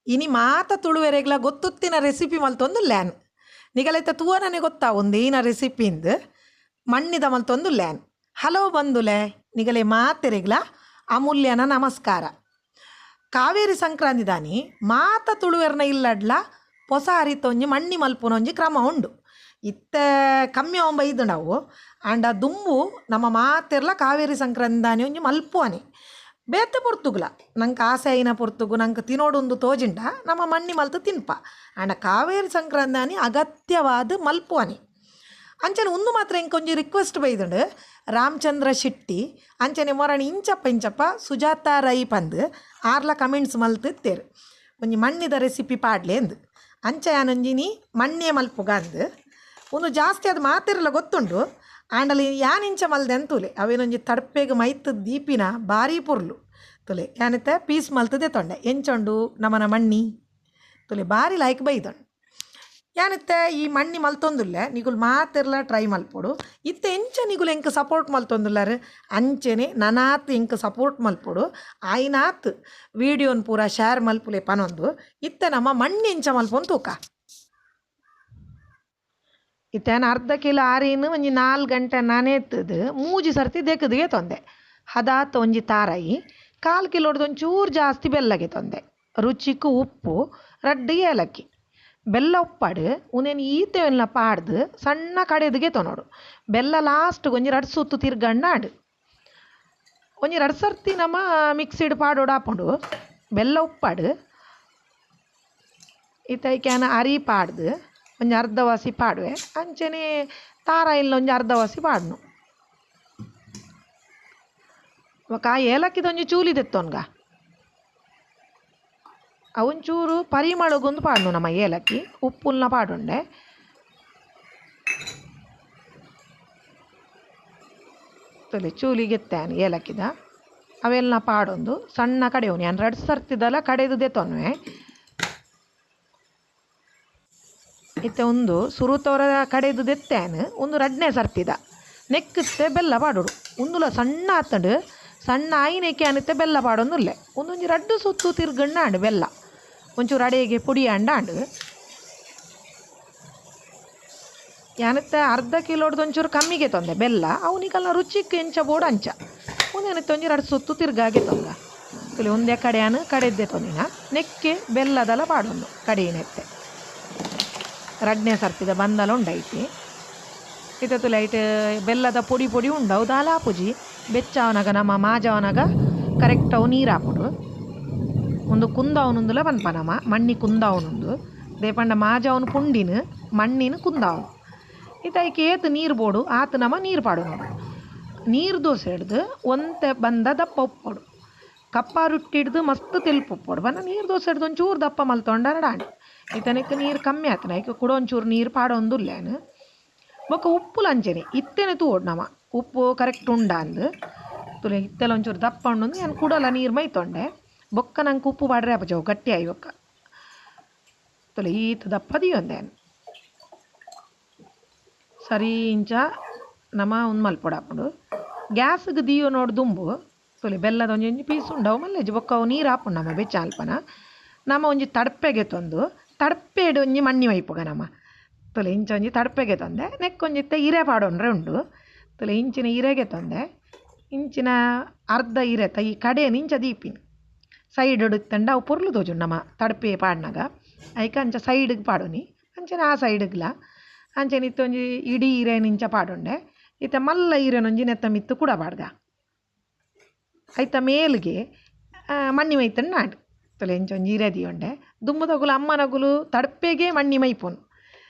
ಇನಿ ಮಾತ ತುಳುವೆರೆಗ್ಲ ಗೊತ್ತುತ್ತಿನ ರೆಸಿಪಿ ಮಲ್ತೊಂದು ಲ್ಯಾನ್ ನಿಗಲೈತ ತೂವನೇ ಗೊತ್ತಾವುಂದು ಈನ ರೆಸಿಪಿಂದು ಮಣ್ಣಿದ ಮಲ್ತೊಂದು ಲ್ಯಾನ್. ಹಲೋ ಬಂದುಲೆ ನಿಗಲೆ ಮಾತೆರೆಗ್ಲ ಅಮೂಲ್ಯನ ನಮಸ್ಕಾರ. ಕಾವೇರಿ ಸಂಕ್ರಾಂತಿ ದಾನಿ ಮಾತ ತುಳುವೆರ್ನ ಇಲ್ಲಡ್ಲ ಹೊಸ ಹರಿತೊಂಜಿ ಮಣ್ಣಿ ಮಲ್ಪುನೊಂಜಿ ಕ್ರಮ ಉಂಡು. ಇತ್ತೆ ಕಮ್ಮಿ ಆವಂಬ ಇದು ನಾವು ಆಂಡ ದುಂಬು ನಮ್ಮ ಮಾತೆರ್ಲ ಕಾವೇರಿ ಸಂಕ್ರಾಂತಿ ದಾನಿ ಒಂಜಿ ಮಲ್ಪುವನೆ ಬೇತೆ ಪೊರ್ತುಗ್ಲ ನಂಗೆ ಆಸೆ ಐನ ಪೊರ್ತುಗು ನಂಗೆ ತಿನ್ನೋಡೊಂದು ತೋಜಿಂಡ ನಮ್ಮ ಮಣ್ಣಿ ಮಲ್ತು ತಿನ್ಪ ಆಂಡ ಕಾವೇರಿ ಸಂಕ್ರಾಂತಿ ದಾನಿ ಅಗತ್ಯವಾದ ಮಲ್ಪುವನೆ. ಅಂಚನೆ ಒಂದು ಮಾತ್ರ ಇಂಕೊಂಜಿ ರಿಕ್ವೆಸ್ಟ್ ಬೈದುಂಡು ರಾಮಚಂದ್ರ ಶೆಟ್ಟಿ ಅಂಚನೆ ಮೊರಣಿ ಇಂಚಪ್ಪ ಸುಜಾತ ರೈ ಪಂದು ಆರ್ಲ ಕಮೆಂಟ್ಸ್ ಮಲ್ತಿತ್ತೇರು ಒಂಜಿ ಮಣ್ಣಿದ ರೆಸಿಪಿ ಪಾಡ್ಲೆ ಅಂದು ಅಂಚ ಯಾನೊಂಜಿನಿ ಮಣ್ಣೆ ಮಲ್ಪುಗ ಅಂದು ಒಂದು ಜಾಸ್ತಿ ಅದು ಮಾತಿರಲ್ಲ ಗೊತ್ತುಂಡು. ಆಂಡಲ್ಲಿ ಯಾನಿಂಚ ಮಲ್ದೆ ಅಂತೂಲೆ ಅವೇನೊಂಜಿ ತಡ್ಪೆಗೆ ಮೈತ್ ದೀಪಿನ ಭಾರಿ ಪುರ್ಲು ತುಲೆ ಯಾನಿತ್ತೆ ಪೀಸ್ ಮಲ್ತದೆ ತೊಂಡೆ ಎಂಚೊಂಡು ನಮ್ಮನ ಮಣ್ಣಿ ತುಲೆ ಭಾರಿ ಲೈಕ್ ಬೈದೊಂಡು ಯಾನಿತ್ತೆ ಈ ಮಣ್ಣಿ ಮಲ್ತೊಂದುಲ್ಲೆ ನಿಗುಲು ಮಾತೆರ್ಲ ಟ್ರೈ ಮಲ್ಪೊಡು ಇತ್ತೆ ಎಂಚ ನಿಗುಲು ಎಂಕ ಸಪೋರ್ಟ್ ಮಲ್ತೊಂದುಲ್ಲಾರು ಅಂಚೆನೆ ನನಾತ್ ಎಂಕ ಸಪೋರ್ಟ್ ಮಲ್ಪೊಡು ಆಯ್ನಾತ್ ವೀಡಿಯೋನ್ ಪೂರ ಶೇರ್ ಮಲ್ಪುಲೆ ಪನೊಂದು ಇತ್ತೆ ನಮ್ಮ ಮಣ್ಣಿ ಎಂಚ ಮಲ್ಪೊಂದು ತೂಕ ಇತ್ತೇನು ಅರ್ಧ ಕಿಲೋ ಆರಿನ ಒಂಜಿ 4 ಗಂಟೆ ನಾನೆತ್ತದು ಮೂಜಿ ಸರ್ತಿ ದೆಕ್ಕದಿಗೆ ತೊಂದೆ ಹದಾತ್ ಒಂಜಿ ತಾರಾಯಿ 1/4 ಕಿಲೋಡ್ದು ಒಂಚೂರು ಜಾಸ್ತಿ ಬೆಲ್ಲಗೆ ತೊಂದೆ ರುಚಿக்கு ಉಪ್ಪು ರಡ್ಡು ಏಲಕ್ಕಿ ಬೆಲ್ಲ ಉಪ್ಪಾಡು ಉನೇನು ಈತೆವೆಲ್ಲ ಪಾಡ್ದು ಸಣ್ಣ ಕಡೆದಿಗೆ ತೊನೋಡು ಬೆಲ್ಲ ಲಾಸ್ಟ್ಗೆ ಒಂಜಿ 2 ಸುತ್ತು ತಿರ್ಗಣ್ಣ ಆಡು ಒಂಜಿ 2 ಸರ್ತಿ ನಮ್ಮ ಮಿಕ್ಸಿಡ್ ಪಾಡೋಡು ಹಾಕೊಂಡು ಬೆಲ್ಲ ಉಪ್ಪಾಡು ಇತೈಕ್ಯಾನ ಅರಿ ಪಾಡ್ದು ಒಂಜಿ ಅರ್ಧವಾಸಿ ಪಾಡುವೆ ಅಂಚನೆ ತಾರ ಇಲ್ಲ ಒಂಜಿ ಅರ್ಧವಾಸಿ ಪಾಡ್ನು ಒಕ್ಕ ಏಲಕ್ಕಿದೊಂಜಿ ಚೂಲಿದೆತ್ತೊನ್ಗ ಅವೊಂಚೂರು ಪರಿಮಳಗೊಂದು ಪಾಡ್ನು ನಮ್ಮ ಏಲಕ್ಕಿ ಉಪ್ಪುಲ್ನ ಪಾಡುಂಡೆ ತೊಲೆ ಚೂಲಿಗೆತ್ತಾನು ಏಲಕ್ಕಿದ ಅವೆಲ್ಲ ಪಾಡೊಂದು ಸಣ್ಣ ಕಡೆಯವನು ನಾನು 2 ಸರ್ತಿದಲ್ಲ ಕಡೆದುದೇ ತೊನ್ವೆ ಇತ್ತೆ ಒಂದು ಸುರುತವರ ಕಡೆದು ದೆತ್ತೇನು ಒಂದು 2ನೇ ಸರ್ತಿದ ನೆಕ್ಕತ್ತೆ ಬೆಲ್ಲ ಪಾಡೋಡು ಒಂದುಲ ಸಣ್ಣ ಆತಂಡು ಸಣ್ಣ ಆಯ್ನೆಕ್ಕೆ ಅನ್ನತ್ತೆ ಬೆಲ್ಲ ಪಾಡೊಂದುಲ್ಲೆ ಒಂದೊಂಜಿ 2 ಸುತ್ತು ತಿರ್ಗಣ್ಣ ಆಂಡು ಬೆಲ್ಲ ಒಂಚೂರು ಅಡೆಗೆ ಪುಡಿ ಆಂಡು ಯಾನತ್ತೆ ಅರ್ಧ ಕಿಲೋಡ್ದು ಒಂಚೂರು ಕಮ್ಮಿಗೆ ತೊಂದೆ ಬೆಲ್ಲ ಅವನಿಗೆಲ್ಲ ರುಚಿಗೆ ಎಂಚ ಬೋಡು ಅಂಚ ಒಂದೇನತ್ತೆ ಒಂಜಿ 2 ಸುತ್ತು ತಿರ್ಗಾಗೆ ತೊಂದ ತುಲಿ ಒಂದೇ ಕಡೆಯಾನು ಕಡೆದ್ದೆ ತೊಂದಿನ ನೆಕ್ಕೆ ಬೆಲ್ಲದೆಲ್ಲ ಪಾಡೊಂದು ಕಡೆಯನೆತ್ತೆ 2ನೇ ಸರ್ತಿದ ಬಂದಲ ಉಂಡೈತಿ ಇತ್ತು ಲೈಟ್ ಬೆಲ್ಲದ ಪೊಡಿ ಉಂಡವು ದಾಲ ಹಾಪುಜಿ ಬೆಚ್ಚವನಾಗ ನಮ್ಮ ಮಾಜವನಾಗ ಕರೆಕ್ಟ್ ಅವು ನೀರು ಹಾಪುಡು ಒಂದು ಕುಂದವನುಂದುಲ ಪನ್ಪ ನಮ್ಮ ಮಣ್ಣಿ ಕುಂದವನುಂದು ದೇಪಂಡ ಮಾಜವನು ಪುಂಡಿನ ಮಣ್ಣಿನ ಕುಂದವನು ಇದಕ್ಕೆ ಏತು ನೀರು ಬೋಡು ಆತು ನಮ್ಮ ನೀರು ಪಾಡು ನೋಡು ನೀರು ದೋಸೆ ಹಿಡ್ದು ಒಂತೆ ಬಂದ ದಪ್ಪ ಉಪ್ಪೋಡು ಕಪ್ಪ ರೊಟ್ಟಿ ಹಿಡ್ದು ಮಸ್ತ್ ತೆಲ್ಪು ಉಪ್ಪೋಡು ಬನ್ನ ನೀರು ದೋಸೆ ಹಿಡ್ದು ಒಂಚೂರು ದಪ್ಪ ಮಲ್ತೊಂಡ ನಡಾಂಡು ಈತನಕ್ಕೆ ನೀರು ಕಮ್ಮಿ ಆತನ ಈಗ ಕೂಡ ಒಂಚೂರು ನೀರು ಪಾಡೊಂದುಲ್ಲೇನು ಬೊಕ್ಕ ಉಪ್ಪು ಲಂಚನೆ ಇತ್ತೇನೆ ತೂಡು ನಮ್ಮ ಉಪ್ಪು ಕರೆಕ್ಟ್ ಉಂಡ ಅಂದು ತುಲೆ ಇತ್ತೆಲ್ಲ ಒಂಚೂರು ದಪ್ಪ ಉಂಡು ನಾನು ಕೂಡಲ್ಲ ನೀರು ಮೈತೊಂಡೆ ಬೊಕ್ಕ ನಂಗೆ ಉಪ್ಪು ಪಾಡ್ರೆ ಅಪ್ಪಜವು ಗಟ್ಟಿ ಆಯಿ ಬೊಕ್ಕ ತುಲೆ ಈತ ದಪ್ಪ ದಿಯೊಂದೇನು ಸರಿ ಇಂಚ ನಮ್ಮ ಒಂದು ಮಲ್ಪೊಡ ಹಾಕೊಂಡು ಗ್ಯಾಸ್ಗೆ ದಿಯೋ ನೋಡು ದುಂಬು ತುಲೆ ಬೆಲ್ಲದ ಒಂಜಿ ಪೀಸ್ ಉಂಡವು ಮಲ್ಲೆಜ್ ಬೊಕ್ಕ ಅವು ನೀರು ಹಾಪುಂಡು ನಮ್ಮ ಬೆಚ್ಚ ಅಲ್ಪನ ನಮ್ಮ ಒಂಜಿ ತಡ್ಪೆಗೆ ತಂದು ತಡ್ಪೆಡು ಒಂಜಿ ಮಣ್ಣಿ ಮೈಪುಗ ನಮ್ಮ ತುಲೆ ಇಂಚ ಒಂಜಿ ತಡ್ಪೆಗೆ ತಂದೆ ನೆಕ್ಕೊಂಜಿತ್ತೆ ಹಿರೆ ಪಾಡೊಂಡ್ರೆ ಉಂಡು ತುಲೆ ಇಂಚಿನ ಹಿರೆಗೆ ತಂದೆ ಇಂಚಿನ ಅರ್ಧ ಹಿರೆತ ಈ ಕಡೆಯನ್ನು ಇಂಚ ದೀಪಿನ ಸೈಡ್ ಹಿಡುತ್ತಂಡ ಅವು ಪುರ್ಲು ತೋಜುಂಡು ನಮ್ಮ ತಡ್ಪೆ ಪಾಡ್ನಾಗ ಐಕ ಅಂಚ ಸೈಡ್ಗೆ ಪಾಡೋನಿ ಅಂಚನೆ ಆ ಸೈಡ್ಗ್ಲ ಅಂಚನೆ ಇತ್ತೊಂಜಿ ಇಡೀ ಹಿರೇನ ಇಂಚ ಪಾಡೊಂಡೆ ಇತ್ತ ಮಲ್ಲ ಹಿರೇನೊಂಜಿ ನೆತ್ತ ಮಿತ್ತು ಕೂಡ ಪಾಡ್ಗ ಐತ ಮೇಲ್ಗೆ ಮಣ್ಣಿ ಮೈತಂಡು ನಾಡು ತುಲೆ ಇಂಚೊಂಜಿ ಹಿರೆ ದಿಯೊಂಡೆ ದುಂಬುದಗುಲು ಅಮ್ಮನಗುಲು ತಡ್ಪೆಗೆ ಮಣ್ಣಿ ಮೈಪುನು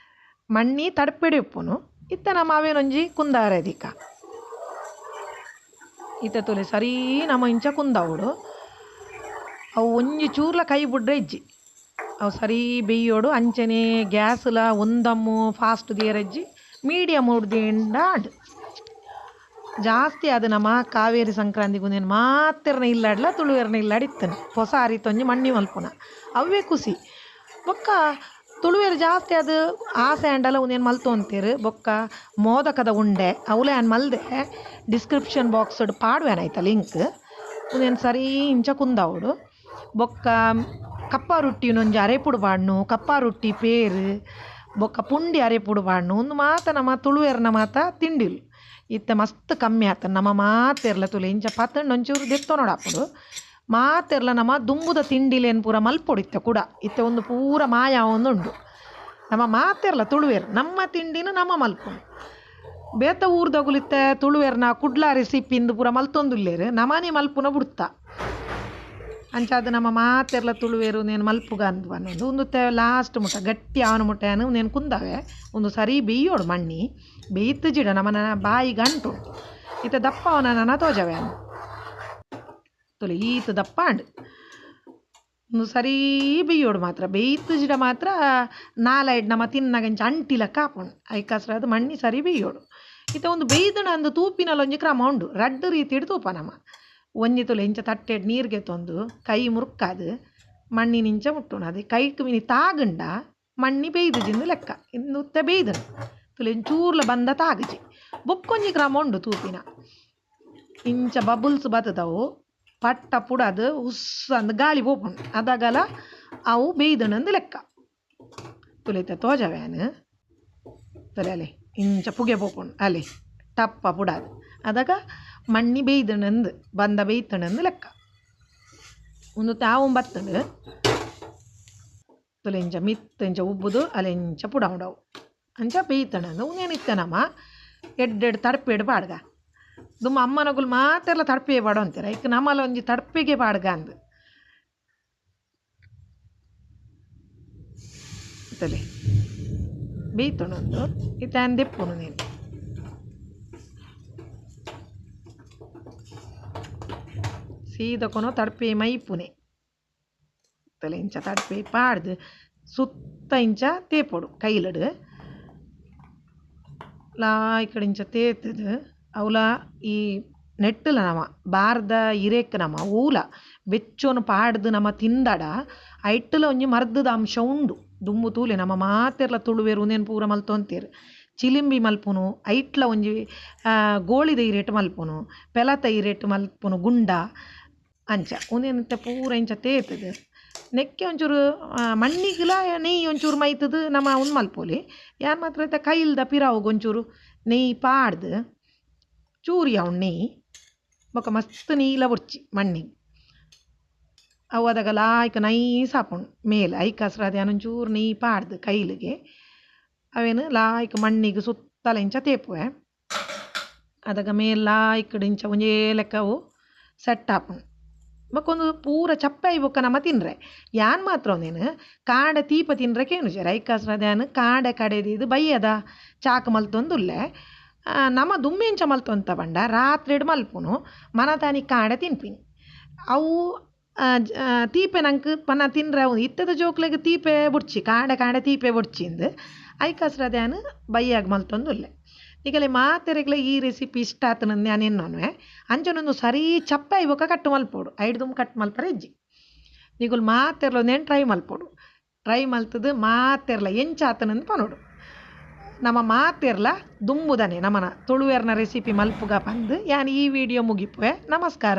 ಮಣ್ಣಿ ತಡ್ಪೆಡೆ ಉಪ್ಪುನು ಇತ್ತ ನಮ್ಮ ಅವೇನೊಂಜಿ ಕುಂದಾರದಿಕ ಇತ್ತ ತುಲೆ ಸರಿ ನಮ್ಮ ಇಂಚ ಕುಂದವಡು ಅವು ಒಂಜಿ ಚೂರ್ಲ ಕೈ ಬಿಡ್ರೆ ಇಜ್ಜಿ ಅವು ಸರಿ ಬೇಯೋಡು ಅಂಚನೆ ಗ್ಯಾಸ್ಲ ಒಂದಮ್ಮು ಫಾಸ್ಟ್ ದಿಯರಜ್ಜಿ ಮೀಡಿಯಮ್ ಉಡ್ದಿಂದ ಆಡು ಜಾಸ್ತಿ ಅದು ನಮ್ಮ ಕಾವೇರಿ ಸಂಕ್ರಾಂತಿಗೂ ನೀನು ಮಾತೆರ್ನ ಇಲ್ಲಾಡ್ಲ ತುಳುವೆರ್ನ ಇಲ್ಲಾಡಿತ್ತನು ಹೊಸ ಹರಿತೊಂಜಿ ಮಣ್ಣಿ ಮಲ್ಪುನ ಅವೇ ಖುಷಿ ಬೊಕ್ಕ ತುಳುವೆರು ಜಾಸ್ತಿ ಅದು ಆಸೆ ಆಂಡಲ ಒಂದೇನು ಮಲ್ತು ಅಂತೀರು ಬೊಕ್ಕ ಮೋದಕದ ಉಂಡೆ ಅವಲೇ ಅನ್ ಮಲ್ದೆ ಡಿಸ್ಕ್ರಿಪ್ಷನ್ ಬಾಕ್ಸ್ಡ್ ಪಾಡುವೇನಾಯ್ತ ಲಿಂಕ್ ಒಂದೇನು ಸರಿ ಇಂಚ ಕುಂದವಡು ಬೊಕ್ಕ ಕಪ್ಪ ರೊಟ್ಟಿನೊಂಜಿ ಅರೆಪುಡು ಪಾಡ್ನು ಕಪ್ಪ ರೊಟ್ಟಿ ಪೇರು ಬೊಕ್ಕ ಪುಂಡಿ ಅರೆಪುಡು ಪಾಡ್ನು ಒಂದು ಮಾತ ನಮ್ಮ ತುಳುವೆರ್ನ ಮಾತ ತಿಂಡಿಲು ಇತ್ತೆ ಮಸ್ತ್ ಕಮ್ಮಿ ಆತ ನಮ್ಮ ಮಾತೆರ್ಲ ತುಲೆ ಇಂಚ ಪತ್ತಂಡು ಒಂಚೂರು ದೆತ್ತೋ ನೋಡಾಪುಡು ಮಾತೆರ್ಲ ನಮ್ಮ ದುಂಬುದ ತಿಂಡಿಲೇನು ಪೂರ ಮಲ್ಪೊಡಿತ್ತೆ ಕೂಡ ಇತ್ತೆ ಒಂದು ಪೂರ ಮಾಯ ಒಂದುಂಡು ನಮ್ಮ ಮಾತೆರ್ಲ ತುಳುವೆರ್ ನಮ್ಮ ತಿಂಡಿನ ನಮ್ಮ ಮಲ್ಪುಂಡು ಬೇತ ಊರ್ದಗುಲಿತ್ತೆ ತುಳುವೆರ್ನ ಕುಡ್ಲ ರೆಸಿಪಿಂದು ಪೂರ ಮಲ್ತೊಂದುಲ್ಲೇರು ನಮನಿ ಮಲ್ಪುನ ಬಿಡ್ತ ಅಂಚಾದ ನಮ್ಮ ಮಾತೆರ್ಲ ತುಳುವೆರು ನೇನು ಮಲ್ಪುಗ ಅಂತ ಅನ್ನೋದು ಒಂದು ಲಾಸ್ಟ್ ಮುಟ್ಟ ಗಟ್ಟಿ ಅವನ ಮುಟ್ಟೆನು ನೇನು ಕುಂದವೆ ಒಂದು ಸರಿ ಬೇಯೋಡು ಮಣ್ಣಿ ಬೇಯ್ತು ಜಿಡ ನಮ್ಮನ ಬಾಯಿ ಗಂಟು ಈತ ದಪ್ಪ ಅವನ ನನ್ನ ತೋಜವೆ ಅನ್ನು ತುಳಿ ಈತ ದಪ್ಪ ಅಂಡು ಒಂದು ಸರಿ ಬೇಯೋಡು ಮಾತ್ರ ಬೇಯ್ತು ಜಿಡ ಮಾತ್ರ ನಾಲೈಡ್ ನಮ್ಮ ತಿನ್ನಗಂಚ ಅಂಟಿಲ ಕಾಪುಂಡು ಐಕಸ್ರ ಅದು ಮಣ್ಣಿ ಸರಿ ಬೇಯೋಡು ಈತ ಒಂದು ಬೇಯ್ದಣ ಅಂದು ತೂಪಿನಲ್ಲಿ ಒಂಜಿ ಕ್ರಮ ಉಂಡು ರಡ್ಡು ರೀತಿ ತೂಪ ನಮ್ಮ ಒಂಜಿ ತುಲೆ ಇಂಚ ತಟ್ಟೆಡ್ ನೀರಿಗೆ ತೊಂದು ಕೈ ಮುರುಕಾದು ಮಣ್ಣಿನಿಂಚ ಮುಟ್ಟುಣ ಅದು ಕೈക്ക് ಮಿನಿ ತಾಗಂಡ ಮಣ್ಣಿ ಬೇಯ್ದು ಜಿಂದು ಲೆಕ್ಕ ಇನ್ನು ಉತ್ತ ಬೇಯ್ದನು ತುಲೆ ಚೂರ್ಲ ಬಂದ ತಾಗಜಿ ಬೊಕ್ಕೊಂಜಿ ಕ್ರಮ ಉಂಡು ತೂಪಿನ ಇಂಚ ಬಬುಲ್ಸ್ ಬತ್ತದವು ಪಟ್ಟ ಪುಡದು ಉಸ್ ಅಂದು ಗಾಳಿ ಪೋಪುಂಡು ಅದಾಗಲ ಅವು ಬೇಯ್ದನಂದು ಲೆಕ್ಕ ತುಲೆತ ತೋಜವ್ಯಾನು ತುಲೆ ಅಲೆ ಇಂಚ ಪುಗೆ ಪೋಪುಂಡು ಅಲೆ ಟಪ್ಪ ಪುಡದು ಅದಾಗ ಮಣ್ಣಿ ಬೇಯ್ದನಂದು ಬಂದ ಬೇಯ್ತಣಂದು ಲೆಕ್ಕ ಒಂದು ತಾವು ಬತ್ತಂಡು ತುಲೆಂಚ ಮಿತ್ತಂಚ ಉಬ್ಬುದು ಅಲೆಂಚ ಪುಡ ಉಡವು ಅಂಚ ಬೇಯ್ತಣಂದು ಉನೇನಿತ್ತನಮ್ಮ ಎಡ್ಡೆಡ್ ತಡ್ಪೆಡ್ ಪಾಡ್ಗ ದುಮ್ಮ ಅಮ್ಮನಗುಲು ಮಾತೆಲ್ಲ ತಡ್ಪೆ ಪಾಡು ಅಂತೀರ ಈಗ ನಮ್ಮಲ್ಲ ಒಂಜಿ ತಡ್ಪೆಗೆ ಪಾಡ್ಗ ಅಂದು ತಲೆ ಬೇಯ್ತಣಂದು ಇತ್ತಾನ್ ದೆಪ್ಪುನು ನೀನು ಸೀದಕೊನೋ ತಡ್ಪೆ ಮೈಪುನೆ ತಲೆ ಇಂಚ ತಡ್ಪೆ ಪಾಡ್ದು ಸುತ್ತ ಇಂಚ ತೇಪೊಡು ಕೈಲಡು ಲಾ ಈ ಕಡೆ ಇಂಚ ತೇತದು ಅವಲ ಈ ನೆಟ್ಟಲ ನಮ್ಮ ಬಾರ್ದ ಇರೇಕ್ ನಮ್ಮ ಊಲ ಬೆಚ್ಚೋನು ಪಾಡ್ದು ನಮ್ಮ ತಿಂದಡ ಐಟ್ಟಲ ಒಂಜಿ ಮರ್ದದ ಅಂಶ ಉಂಡು ದುಂಬು ತೂಲೆ ನಮ್ಮ ಮಾತೆರ್ಲ ತುಳುವೆರು ಉನೇನು ಪೂರ ಮಲ್ತೊಂತೇರು ಚಿಲಿಂಬಿ ಮಲ್ಪುನು ಐಟ್ಲ ಒಂಜಿ ಗೋಳಿದ ಇರೇಟ್ ಮಲ್ಪುನು ಪೆಲತ ಇರೇಟ್ ಮಲ್ಪುನು ಗುಂಡ ಅಂಚ ಉನೇನಂತ ಪೂರ ಇಂಚ ತೇತದು ನೆಕ್ಕೆ ಒಂಚೂರು ಮಣ್ಣಿಗಿಲ ನೆಯ್ ಒಂಚೂರು ಮೈತದು ನಮ್ಮ ಒಂದು ಮಲ್ಪೋಲಿ ಯಾರು ಮಾತ್ರ ಕೈಲ್ದ ಪಿರಾವು ಒಂಚೂರು ನೆಯ್ ಪಾಡ್ದು ಚೂರಿ ಅವ್ನು ನೆಯ್ ಬೊಕ್ಕ ಮಸ್ತ್ ನೀಲ ಬುರ್ಚಿ ಮಣ್ಣಿಗೆ ಅವು ಅದಾಗ ಲಾಯ್ಕ ನೈಸ್ ಹಾಪುಂಡು ಮೇಲೆ ಐಕಸ್ರ ಅದು ಏನೊಂಚೂರು ನೆಯ್ ಪಾಡ್ದು ಕೈಲಿಗೆ ಅವೇನು ಲಾಯ್ಕ ಮಣ್ಣಿಗೆ ಸುತ್ತಲ ಇಂಚ ತೇಪುವೆ ಅದಾಗ ಮೇಲೆ ಲಾಯ್ಕಡು ಇಂಚ ಒಂಜೇ ಲೆಕ್ಕವು ಸೆಟ್ ಹಾಪುಂಡು ಬೊಕ್ಕೊಂದು ಪೂರ ಚಪ್ಪೆ ಬೊಕ್ಕ ನಮ್ಮ ತಿನ್ರೆ ಯಾನ್ ಮಾತ್ರ ನೀನು ಕಾಡೆ ತೀಪ ತಿನ್ರೆ ಕೇನು ಸೇರ ಐಕಸ್ರದ್ಯಾನು ಕಾಡೆ ಕಡೆದಿದ್ದು ಬೈಯದ ಚಾಕು ಮಲ್ತೊಂದುಲ್ಲೆ ನಮ್ಮ ದುಮ್ಮೆಂಚ ಮಲ್ತೊಂತ ಬಂಡ ರಾತ್ರಿಡ್ ಮಲ್ಪುನು ಮನತಾನಿ ಕಾಡೆ ತಿನ್ಪಿನಿ ಅವು ತೀಪೆ ನಂಗೆ ಪನ ತಿನ್ರೆ ಅವು ಇತ್ತದ ಜೋಕ್ಲೆಗೆ ತೀಪೆ ಬುಡ್ಚಿ ಕಾಡೆ ತೀಪೆ ಬುಡ್ಚಿಂದು ಐಕಸ್ರದ್ಯಾನು ಬೈಯಾಗ ಮಲ್ತೊಂದುಲ್ಲೆ ಈಗಲೇ ಮಾತೆರೆಗ್ಲ ಈ ರೆಸಿಪಿ ಇಷ್ಟ ಆತ ನಂದು ನಾನೇನು ಅಂಚನೊಂದು ಸರಿ ಚಪ್ಪೆ ಇವಾಗ ಕಟ್ಟು ಮಲ್ಪೋಡು ಐಡ್ದು ಕಟ್ ಮಲ್ಪರೆ ಇಜ್ಜಿ ಈಗಲ್ ಮಾತೆರ್ಲ ಒಂದೇನು ಟ್ರೈ ಮಲ್ತದು ಮಾತೆರ್ಲ ಎಂಚಾತನಂದು ಪನೋಡು ನಮ್ಮ ಮಾತೆರ್ಲ ದುಂಬುದನೆ ನಮ್ಮನ ತುಳುವೆರ್ನ ರೆಸಿಪಿ ಮಲ್ಪುಗ ಬಂದು ಯಾನು ಈ ವಿಡಿಯೋ ಮುಗಿಪುವೆ ನಮಸ್ಕಾರ.